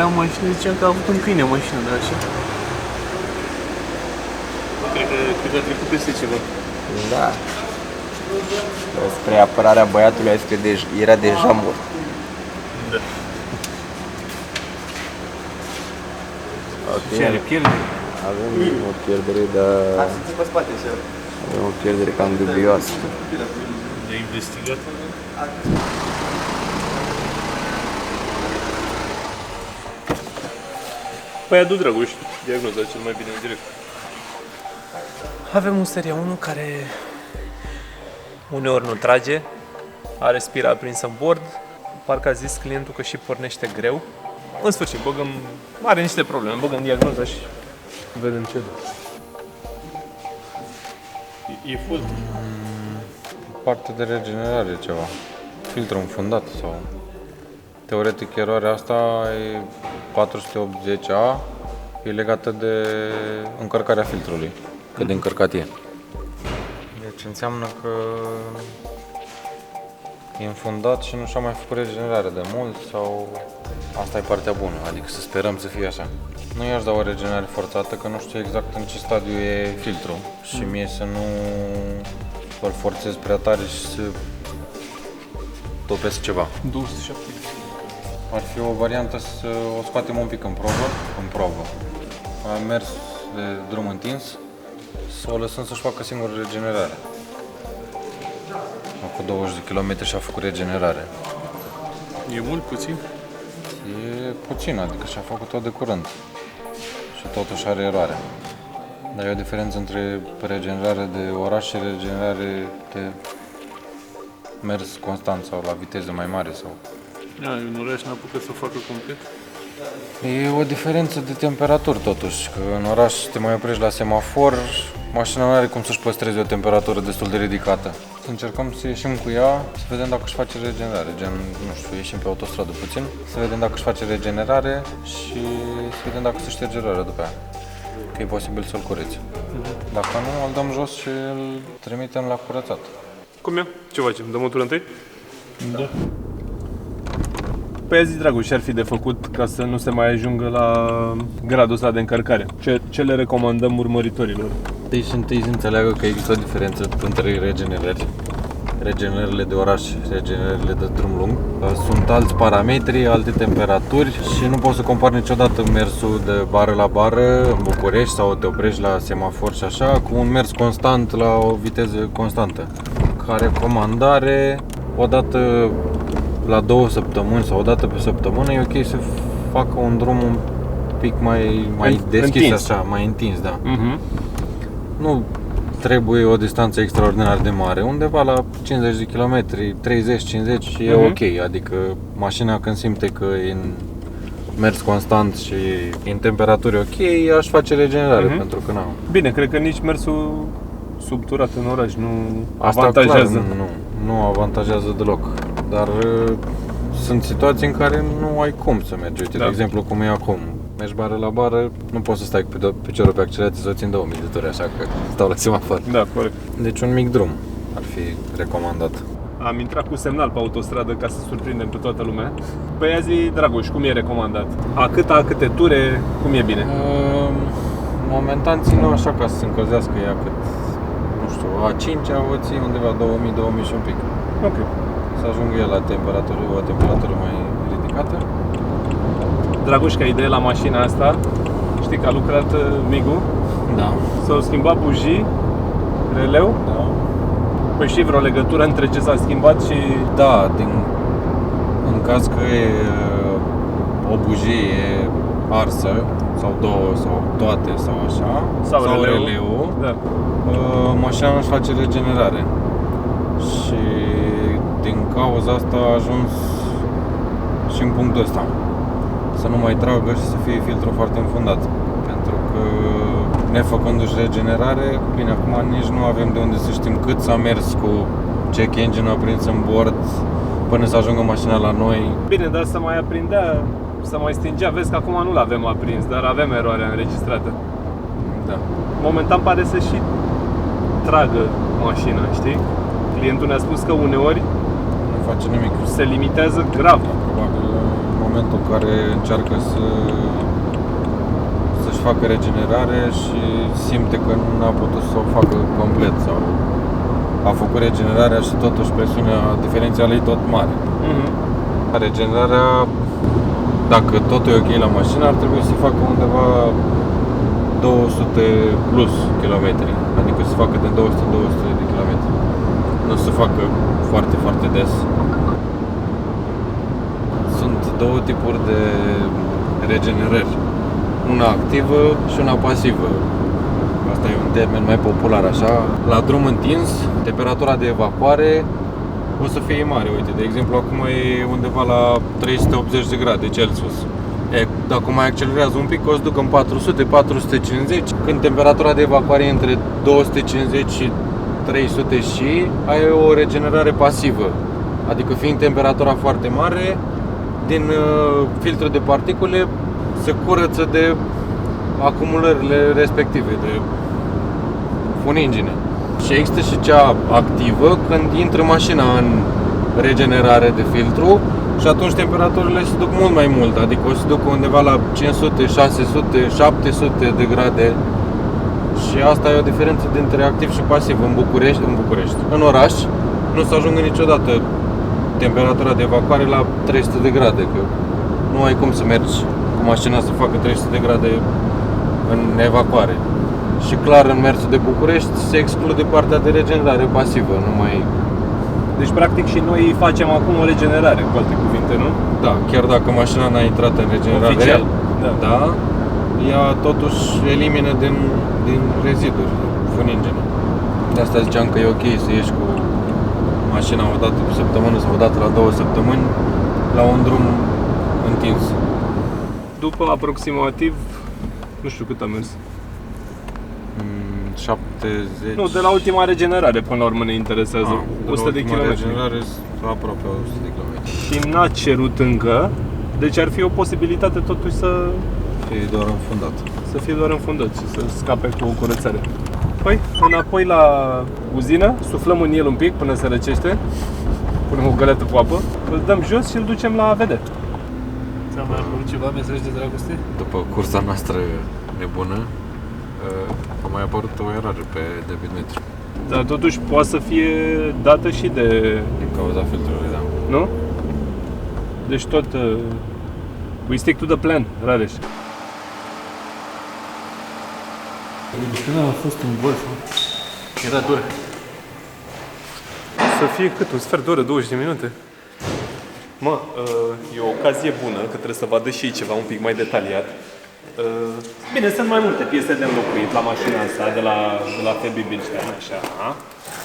care au mașină zicea că a avut un câine în mașină, dar așa. Cred că a trecut peste ceva. Da. Spre apărarea băiatului a zis că era deja mort. Da. Okay. Ce are pierdere? Avem o pierdere, dar avem o pierdere cam dubioasă. De investigat? Păi adu Dragoș, diagnoza cel mai bine în direct. Avem un Serie 1 care uneori nu trage, are spira aprinsă în bord, parcă a zis clientul că și pornește greu. În sfârșit, are niște probleme, băgăm diagnoza și vedem ce. E full. Parte de regenerare ceva. Filtru înfundat sau... Teoretic eroarea asta e 480A, e legată de încărcarea filtrului, cât de încărcat e. Deci înseamnă că e înfundat și nu și-a mai făcut regenerare de mult sau asta e partea bună, adică să sperăm să fie așa. Nu i-aș da o regenerare forțată, că nu știu exact în ce stadiu e filtrul și mie să nu îl forțez prea tare și să topesc ceva. 207. Ar fi o variantă să o scoatem un pic în probă. Am mers de drum întins, să o lăsăm să-și facă singur regenerare. Cu 20 de km și-a făcut regenerare. E mult, puțin? E puțin, adică și-a făcut-o de curând. Și totuși are eroare. Dar e o diferență între regenerare de oraș și regenerare de mers constant sau la viteză mai mare sau... În oraș n-a apucat să o facă complet? E o diferență de temperaturi totuși, că în oraș te mai oprești la semafor, mașina nu are cum să-și păstreze o temperatură destul de ridicată. Să încercăm să ieșim cu ea, să vedem dacă își face regenerare, gen, nu știu, ieșim pe autostradă puțin, să vedem dacă își face regenerare și să vedem dacă se șterge eroarea după aia, că e posibil să-l cureți. Dacă nu, îl dăm jos și îl trimitem la curățat. Cum e? Ce facem? Dăm o tură întâi? Da. Păi a zis Dragoș, ce ar fi de făcut ca să nu se mai ajungă la gradul ăsta de încărcare? Ce le recomandăm urmăritorilor? Întâi și întâi să înțeleagă că există o diferență între regenerări. Regenerările de oraș și regenerările de drum lung. Sunt alți parametri, alte temperaturi și nu poți să compari niciodată mersul de bară la bară în București sau te oprești la semafor și așa cu un mers constant la o viteză constantă. Ca recomandare, odată la 2 săptămâni sau o dată pe săptămână e ok să facă un drum un pic mai deschis, întins. Așa, mai întins, da. Nu trebuie o distanță extraordinar de mare, undeva la 50 de km, 30-50 e ok, adică mașina când simte că e în mers constant și în temperaturi ok, aș face regenerare, pentru că n-am. Bine, cred că nici mersul subturat în oraș nu asta avantajează. Clar, nu avantajează deloc. Dar sunt situații în care nu ai cum să mergi. Uite, de exemplu, cum e acum. Mergi bară la bară, nu poți să stai cu piciorul pe accelerație să o țin 2000 de turi, așa că stau la semafor. Da, corect. Deci un mic drum ar fi recomandat. Am intrat cu semnal pe autostradă ca să surprindem pe toată lumea. Păi a zi, Dragoș, cum e recomandat? A câte ture, cum e bine? Momentan țin așa ca să se încălzească ea cât, nu știu, a 5-a o ții undeva 2000 și un pic. Ok. Să ajungă el la o temperatură mai ridicată. Dragoș, ca idee la mașina asta, știi că a lucrat Migu? Da. S-au schimbat bujii, releu? Da. Păi știi vreo legătură între ce s-a schimbat și... Da, în caz că e o bujie arsă, sau două, sau toate, sau așa, sau releu, da. Mașina nu-și face regenerare. Și din cauza asta a ajuns și în punctul ăsta. Să nu mai tragă și să fie filtrul foarte înfundat. Pentru că nefăcându-și regenerare, bine, acum nici nu avem de unde să știm cât s-a mers cu check engine-ul aprins în bord până să ajungă mașina la noi. Bine, dar să mai aprindea, să mai stingea, vezi că acum nu l-avem aprins, dar avem eroarea înregistrată. Da. Momentan pare să și tragă mașina, știi? Clientul ne-a spus că uneori nu face nimic. Se limitează grav. Probabil în momentul în care încearcă să-și facă regenerare și simte că nu a putut să o facă complet sau a făcut regenerarea și totuși presiunea diferențială e tot mare. Regenerarea, dacă totul e ok la mașină, ar trebui să facă undeva 200 plus kilometri, adică să facă de 200 de kilometri. Nu să facă foarte, foarte des. Sunt două tipuri de regenerări. Una activă și una pasivă. Asta e un termen mai popular așa. La drum întins, temperatura de evacuare o să fie mare. Uite, de exemplu, acum e undeva la 380 de grade Celsius. Dacă mai accelerează un pic, o să ducă în 400-450. Când temperatura de evacuare e între 250 și 300 și ai o regenerare pasivă. Adică fiind temperatura foarte mare, din filtrul de particule se curăță de acumulările respective, de funingine. Și există și cea activă, când intră mașina în regenerare de filtru și atunci temperaturile se duc mult mai mult, adică o să duc undeva la 500, 600, 700 de grade. Și asta e o diferență dintre activ și pasiv în București. În oraș nu se ajungă niciodată temperatura de evacuare la 300 de grade, că nu ai cum să mergi cu mașina să facă 300 de grade în evacuare. Și clar în mersul de București se exclude partea de regenerare pasivă, nu mai... Deci practic și noi facem acum o regenerare, cu alte cuvinte, nu? Da, chiar dacă mașina n-a intrat în regenerare, oficial, da, ea totuși elimină din reziduri, funingine. De asta ziceam că e ok să ieși cu mașina o dată pe săptămână sau o dată la 2 săptămâni la un drum întins. După aproximativ, nu știu cât am mers. 70... Nu, de la ultima regenerare până la urmă ne interesează. 100 de km. Regenerare aproape 100 de km. Și n-a cerut încă, deci ar fi o posibilitate totuși să fie doar înfundat. Să fie doar înfundat și să scape cu o curățare. Păi, înapoi la uzină, suflăm în el un pic până se răcește, punem o găleată cu apă, îl dăm jos și îl ducem la vedere. Ți-a mai apărut ceva mesaj de dragoste? După cursa noastră nebună, a mai apărut o erare pe debitmetru. Dar totuși poate să fie dată și de... Din cauza filtrului, da. Nu? Deci tot... we stick to the plan, Rareș. Când am fost în Golf, era dur. Să fie cât? Un sfert de oră, 20 de minute? Mă, e o ocazie bună, că trebuie să vadă și ei ceva un pic mai detaliat. Bine, sunt mai multe piese de înlocuit la mașina asta, de la Fabi Bilstein, așa.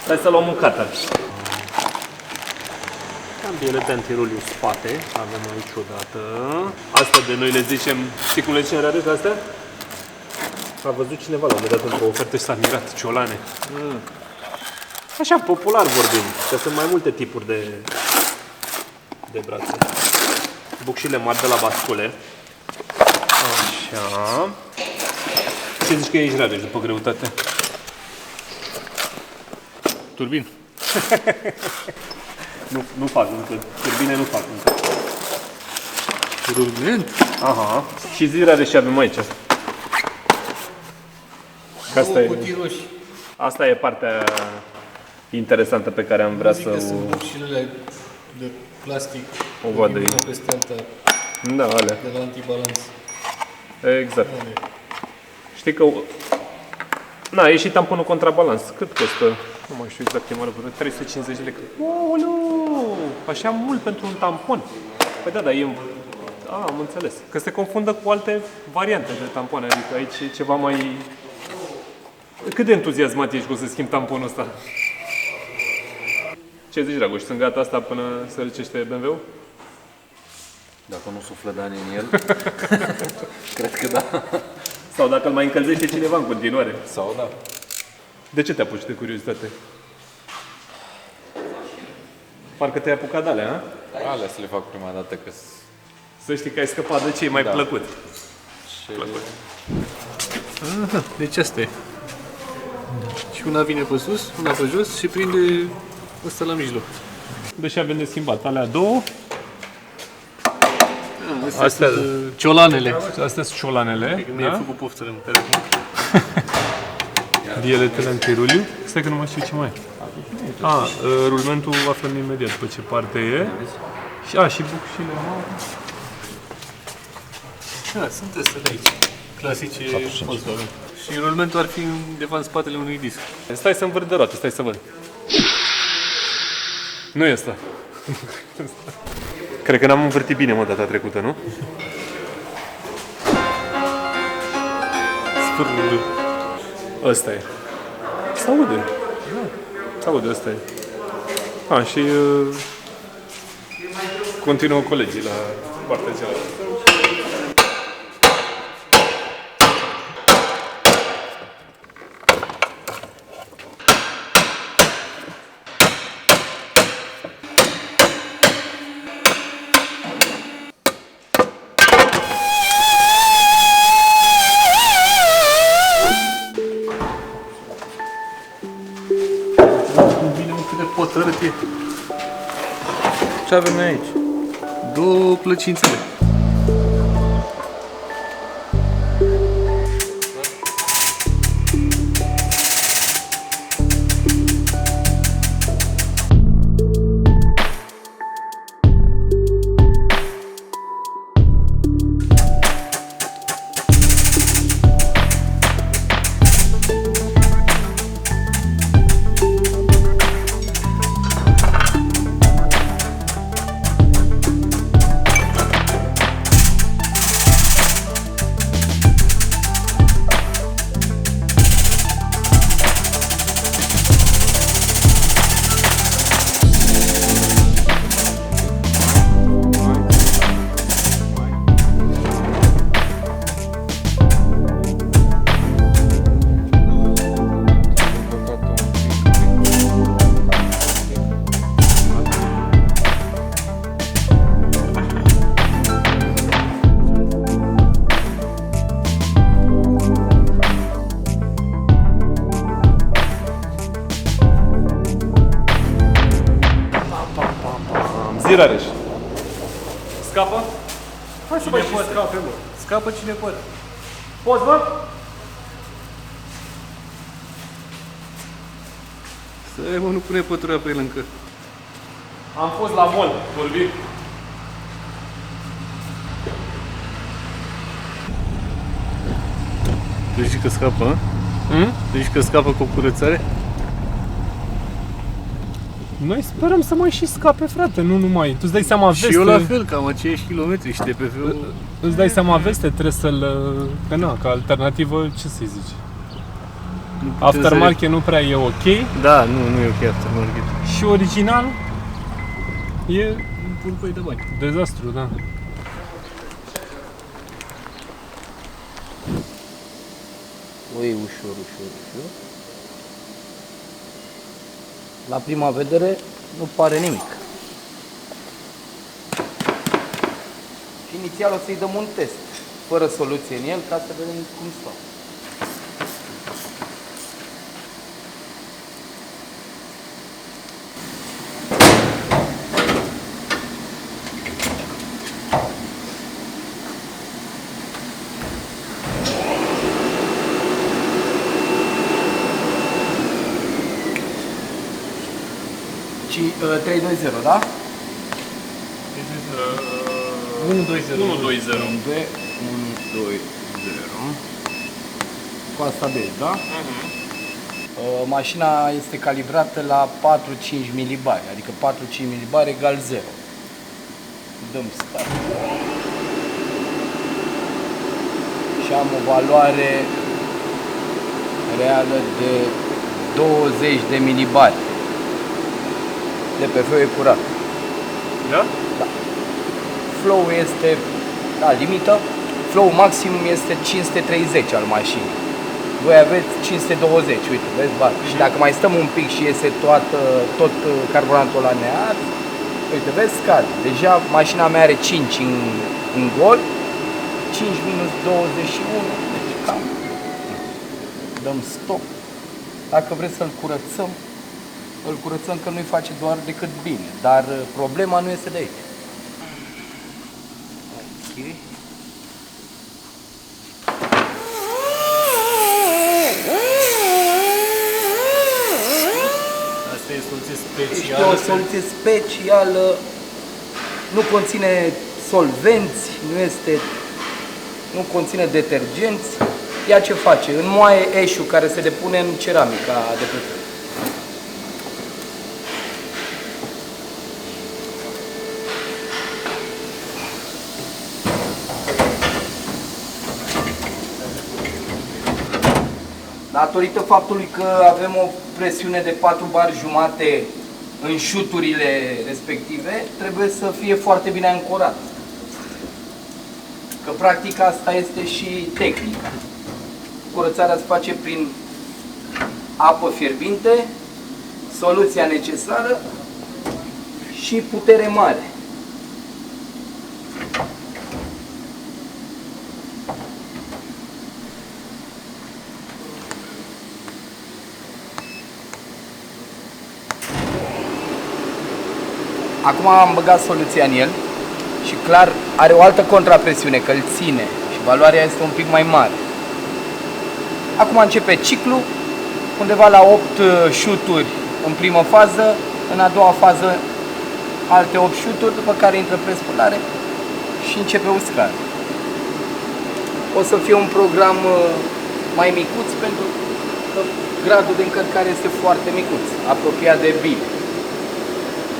Hai să luăm un cutter. Cambiere de antiruliu spate, avem aici o dată. Asta de noi le zicem, știi cum le zicem, Rareș, astea? A văzut cineva la un moment dat într-o ofertă și s-a mirat, ciolane. Așa, popular vorbim, că sunt mai multe tipuri de brațe. Bucșile mari de la bascule. Așa. Ce zici că e aici, Rareș, după greutate? Turbin. nu fac încă. Turbine nu fac încă. Rulment? Aha. Și zi, Rareș, ce avem aici. Asta e partea interesantă pe care am vrea să o... Sunt bucșilele de plastic. O vadă una peste alta. Da, alea. De la antibalans. Exact. Știi că... Na, e și tamponul contrabalans. Cât costă? Nu mai știu exact, e mare, 350 de lei. Ooleu! Așa mult pentru un tampon. Păi da, dar e... am înțeles. Că se confundă cu alte variante de tampoane. Adică aici e ceva mai... Cât de entuziasmat ești că o să schimbi tamponul ăsta? Ce zici, Dragoș? Sunt gata asta până se răcește BMW-ul? Dacă nu suflă Dani în el, cred că da. Sau dacă îl mai încălzește cineva în continuare. Sau da. De ce te apuci de curiozitate? Parcă te-ai apucat de alea, a? Alea să le fac prima dată, că Să știi că ai scăpat de ce e mai plăcut. și... Aha, deci asta e. Și una vine pe sus, una pe jos și prinde ăsta la mijloc. Deși avem de schimbat alea două. Astea, Ciolanele. astea sunt ciolanele, Mi-ai da? făcut poftă de mâncare. Bieletele antiruliu. Stai că nu mai știu ce mai e. Rulmentul aflăm imediat după ce parte e. Și bucșile. Da, sunt astea de aici. Clasice Volkswagen. Și rulmentul ar fi undeva în spatele unui disc. Stai să-mi văd de roate, stai să văd. Nu e asta. Cred că n-am învârtit bine, data trecută, nu? Sfârul. Ăsta e. S-aude. S-aude, ăsta e. Și continuă colegii la partea cealaltă. Bine, cât de potărât e. Ce avem noi aici? 2 plăcințele. Zirareș. Scapă? Hai să mai și scape, mă. Scapă cine poate. Poți, mă? Să mă, nu pune pătura pe el încă. Am fost la mall, vorbim. Tu zici că scapă, hă? Tu zici că scapă cu curățare? Noi sperăm să mai și scape, frate, nu numai. Tu îți dai seama veste. Și eu la fel, cam aceiași kilometri și TPV-ul... Îți dai seama veste, trebuie să-l... Că na, ca alternativă, ce să-i zici? Aftermarket nu prea e ok. Da, nu e ok aftermarket. Și original e Un pulpăi de bani. dezastru, da. O iei ușor. La prima vedere nu pare nimic. Și inițial o să-i dăm un test, fără soluție în el, ca să vedem cum stau. Și 320, da? 1-2-0. 1-2-0. 1-2-0. Cu asta vezi, da? Mașina este calibrată la 4-5 milibari, adică 4-5 milibari egal 0. Dăm start. Și am o valoare reală de 20 de milibari. DPF e curat. Da? Da. Flow este la limită. Flow maxim este 530 al mașinii. Voi aveți 520, uite, vezi, bate. Și dacă mai stăm un pic și iese tot carburantul ăla neat, uite, vezi, scade. Deja mașina mea are 5 în gol, 5 minus 21, deci cam. Dăm stop. Dacă vreți să-l curățăm, îl curățăm, că nu-i face doar decât bine. Dar problema nu este de aici. Asta e soluție Este specială. o soluție specială, nu conține solvenți, nu conține detergenți. Ea ce face? Înmoaie eșul care se depune în ceramica de pe fel. Datorită faptului că avem o presiune de 4 bar jumate în șuturile respective, trebuie să fie foarte bine ancorat. Că practic asta este și tehnica. Curățarea se face prin apă fierbinte, soluția necesară și putere mare. Acum am băgat soluția în el și clar are o altă contrapresiune, că îl ține și valoarea este un pic mai mare. Acum începe ciclu, undeva la 8 șuturi în primă fază, în a doua fază alte 8 șuturi, după care intră prespălare și începe uscare. O să fie un program mai micuț pentru că gradul de încărcare este foarte micuț, apropiat de bine.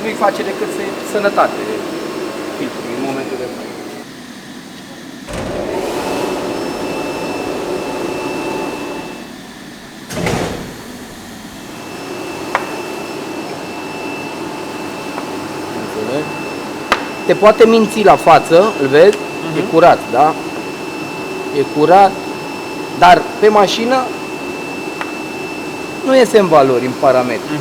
Nu-i face decât sănătate filtrului în momentul de față. Te poate minți la față, îl vezi? E curat, da? E curat, dar pe mașină nu iese în valori, în parametri.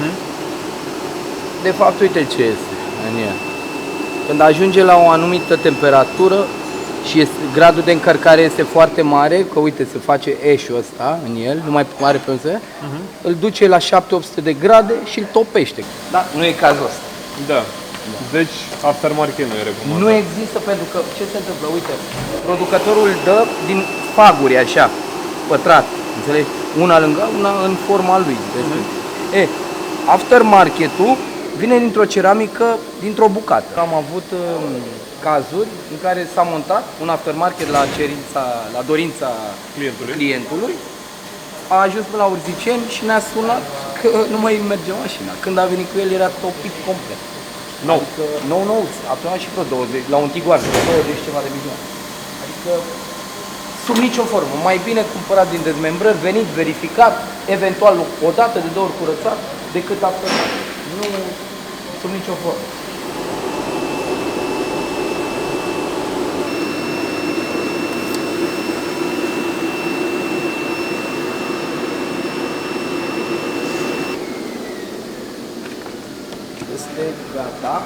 De fapt, uite ce este în ea. Când ajunge la o anumită temperatură și gradul de încărcare este foarte mare, că uite, se face eșul ăsta în el, nu mai are pe unde, îl duce la 700-800 de grade și îl topește. Da, nu e cazul ăsta. Da. Deci, aftermarket nu e recomandat. Nu există, pentru că ce se întâmplă? Uite, producătorul dă din faguri așa, pătrat, înțelegi? Una lângă una în forma lui. Aftermarket-ul vine dintr-o ceramică, dintr-o bucată. Am avut cazuri în care s-a montat un aftermarket la dorința clientului. A ajuns până la Urziceni și ne-a sunat că nu mai merge mașina. Când a venit cu el era topit complet. Nou. Adică, nou, atunci și vreo 20, la un Tiguan, 20 ceva de milioane. Adică, sub nicio formă, mai bine cumpărat din dezmembrări, venit, verificat, eventual o dată de 2 ori curățat, decât aftermarket. Nu, sub nicio formă. Este gata.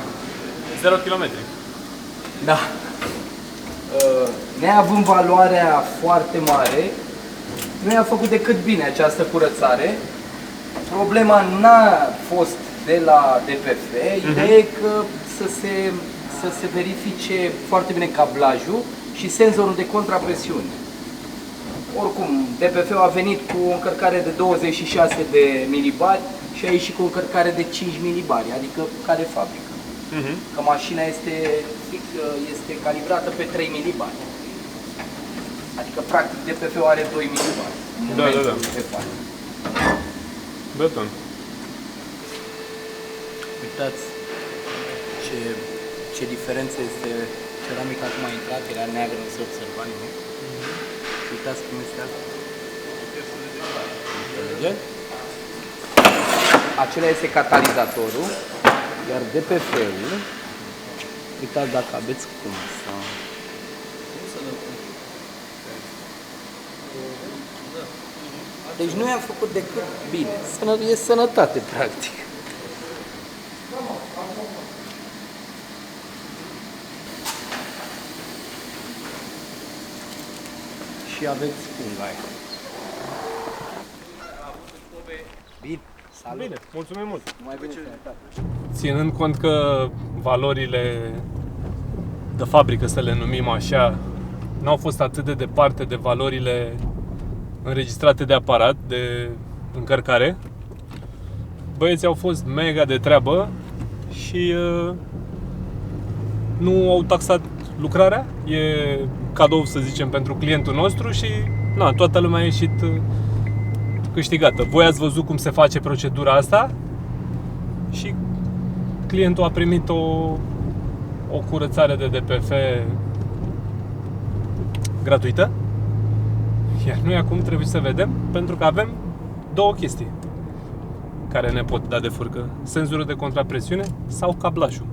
0 km. Da. Neavând valoarea foarte mare, nu i-a făcut decât bine această curățare. Problema n-a fost de la DPF, ideea e că să se verifice foarte bine cablajul și senzorul de contrapresiune. Oricum, DPF-ul a venit cu o încărcare de 26 de milibari și a ieșit cu o încărcare de 5 milibari, adică care fabrică. Că mașina este calibrată pe 3 milibari. Adică, practic, DPF-ul are 2 milibari. Da. De fapt. Beton. Uitați ce diferență este ceramica cum a intrat, era neagră, nu se observa nimic. Uitați cum este asta. Înțelegeți? Acela este catalizatorul, iar DPF-ul, uitați dacă aveți cum să... Deci nu i-am făcut decât bine. E sănătate, practic. Și aveți punga aia. Bine, salut! Bine, mulțumim mult. Mai bine sănătate. Ținând cont că valorile de fabrică, să le numim așa, n-au fost atât de departe de valorile înregistrate de aparat, de încărcare. Băieții au fost mega de treabă și nu au taxat lucrarea. E cadou, să zicem, pentru clientul nostru și toată lumea a ieșit câștigată. Voi ați văzut cum se face procedura asta și clientul a primit o curățare de DPF gratuită. Iar noi acum trebuie să vedem, pentru că avem două chestii care ne pot da de furcă: senzorul de contrapresiune sau cablajul.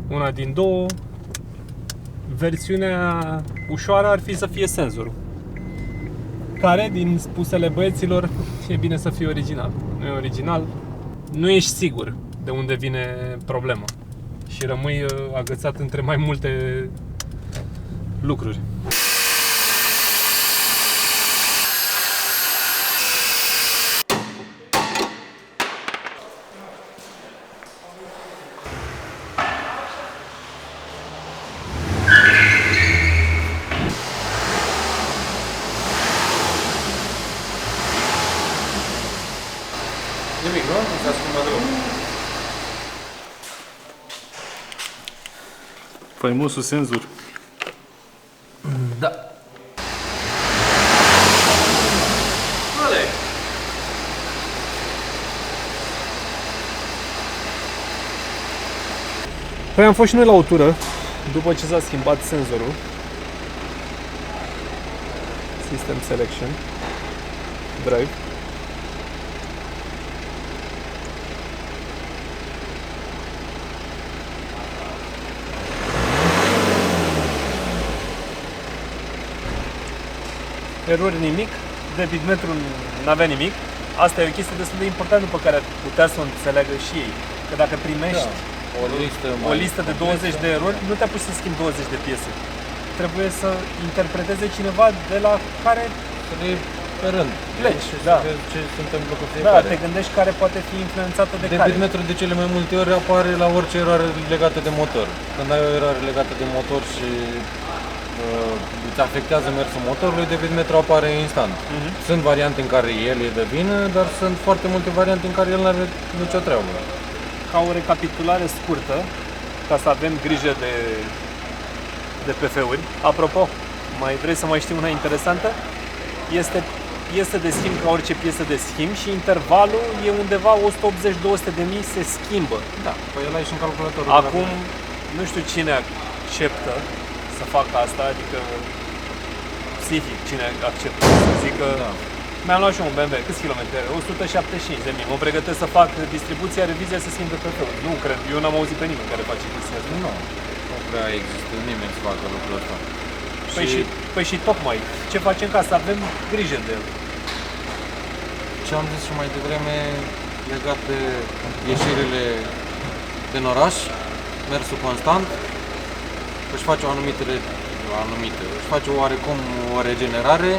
Una din două. Versiunea ușoară ar fi să fie senzorul, care, din spusele băieților, e bine să fie original. Nu e original, nu ești sigur de unde vine problema și rămâi agățat între mai multe lucruri. Nimic, nu? Nu s-a schimbat deloc. Faimosul senzor. Da. Păi am fost și noi la o tură după ce s-a schimbat senzorul. System Selection Drive. Erori nimic, debitmetrul n-avea nimic. Asta e o chestie destul de importantă pe care ar putea să o înțeleagă și ei. Că dacă primești o listă de 20 de erori, nu te apuci să schimbi 20 de piese. Trebuie să interpreteze cineva de la care Pe rând. pleci. Da. Ce se întâmplă cu Da, fiecare. te gândești care poate fi influențată de care. Debitmetrul de cele mai multe ori apare la orice eroare legată de motor. Când ai o eroare legată de motor și îți afectează mersul motorului, debitmetrul apare instant. Sunt variante în care el e de vină, dar sunt foarte multe variante în care el nu are nicio treabă. Ca o recapitulare scurtă, ca să avem grijă de PF-uri. Apropo, mai vrei să mai știi una interesantă? Este de schimb ca orice piesă de schimb și intervalul e undeva 180-200 de mii se schimbă. Da, păi el ai și în calculator. Acum, nu știu cine acceptă să facă asta, adică psihic cine acceptă să zică mi-am luat și eu un BMW, câți kilometri are? 175 de mii, mă pregătesc să fac distribuția, revizia, să schimb de PF-uri. Nu cred, eu n-am auzit pe nimeni care face chestia asta. Nu prea există nimeni să facă lucrul ăsta. Păi și tocmai, ce facem ca să avem grijă de el? Ce am zis și mai devreme legat de ieșirile din oraș, mersul constant, își face își face oarecum o regenerare,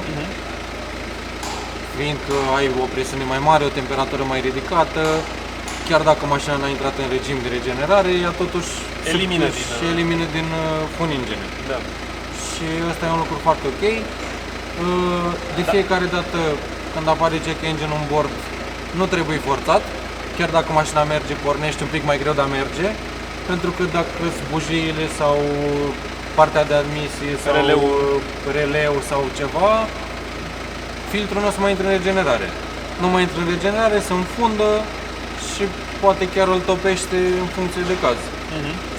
fiindcă ai o presiune mai mare, o temperatură mai ridicată, chiar dacă mașina n-a intrat în regim de regenerare, ea totuși elimină din funingene. Da. Și ăsta e un lucru foarte ok. De fiecare dată când apare check engine on board, nu trebuie forțat, chiar dacă mașina merge, pornește un pic mai greu, dar merge, pentru că dacă sunt bujiile sau partea de admisie sau releu sau ceva, filtrul nu o să mai intre în regenerare. Nu mai intră în regenerare, se înfundă și poate chiar îl topește în funcție de caz.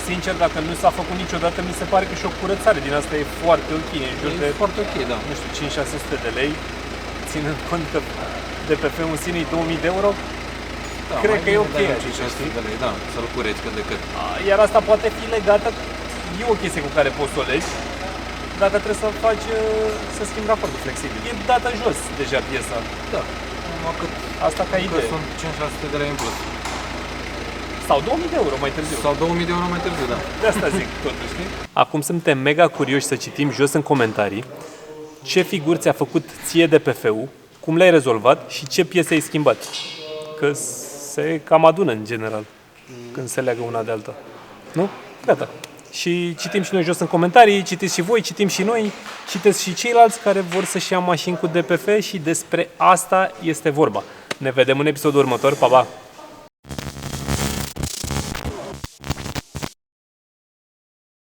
Sincer, dacă nu s-a făcut niciodată, mi se pare că și o curățare din asta e foarte ok, în jur de, foarte ok, da. nu știu, 5-600 de lei, ținând cont că DPF-ul în sine e 2000 de euro, Da, cred că e ok. 500 de lei, da, să-l cureți cât de cât. Iar asta poate fi legată, e o chestie cu care poți să o legi, dacă trebuie să faci, să schimbi raportul flexibil. E dată jos deja piesa. Da, numai cât Asta ca idee. sunt 500 de lei în plus. Sau 2000 de euro mai târziu. Sau 2000 de euro mai târziu, da. De asta zic totuși, știi? Acum suntem mega curioși să citim jos în comentarii ce figuri ți-a făcut ție DPF-ul, cum le-ai rezolvat și ce piese ai schimbat. Că se cam adună în general când se leagă una de alta. Nu? Gata. și citim și noi jos în comentarii, citiți și voi, citim și noi, citeți și ceilalți care vor să-și ia mașini cu DPF și despre asta este vorba. Ne vedem în episodul următor, pa, pa!